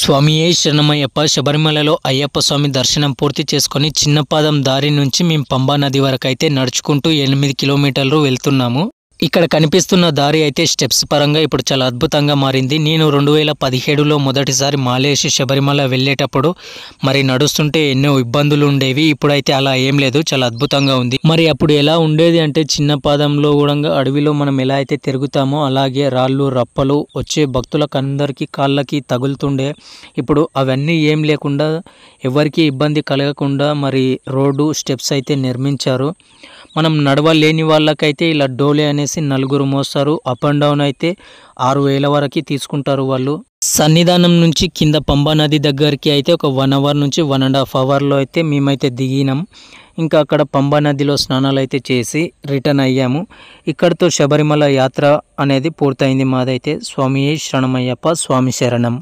స్వామియే శరణమయ్యప్ప. శబరిమలలో అయ్యప్ప స్వామి దర్శనం పూర్తి చేసుకొని చిన్నపాదం దారి నుంచి మేము పంబా నది వరకు అయితే నడుచుకుంటూ 8 కిలోమీటర్లు వెళ్తున్నాము. ఇక్కడ కనిపిస్తున్న దారి అయితే స్టెప్స్ పరంగా ఇప్పుడు చాలా అద్భుతంగా మారింది. నేను 2017లో మొదటిసారి మాలేసి శబరిమల వెళ్ళేటప్పుడు మరి నడుస్తుంటే ఎన్నో ఇబ్బందులు ఉండేవి. ఇప్పుడైతే అలా ఏం లేదు, చాలా అద్భుతంగా ఉంది. మరి అప్పుడు ఎలా ఉండేది అంటే చిన్న పాదంలో కూడా అడవిలో మనం ఎలా అయితే తిరుగుతామో అలాగే రాళ్ళు రప్పలు వచ్చే భక్తులకు అందరికీ కాళ్ళకి తగులుతుండే. ఇప్పుడు అవన్నీ ఏం లేకుండా ఎవరికి ఇబ్బంది కలగకుండా మరి రోడ్డు స్టెప్స్ అయితే నిర్మించారు. మనం నడవలేని వాళ్ళకైతే ఇలా డోలే అనేసి 4 మోస్తారు. అప్ అండ్ డౌన్ అయితే 6000 వరకు తీసుకుంటారు వాళ్ళు. సన్నిధానం నుంచి కింద పంబా నది దగ్గరికి అయితే ఒక 1 అవర్ నుంచి 1.5 అవర్లో అయితే మేమైతే దిగినాం. ఇంకా అక్కడ పంబా నదిలో స్నానాలు అయితే చేసి రిటర్న్ అయ్యాము. ఇక్కడితో శబరిమల యాత్ర అనేది పూర్తయింది మాదైతే. స్వామియే శరణమయ్యప్ప, స్వామి శరణం.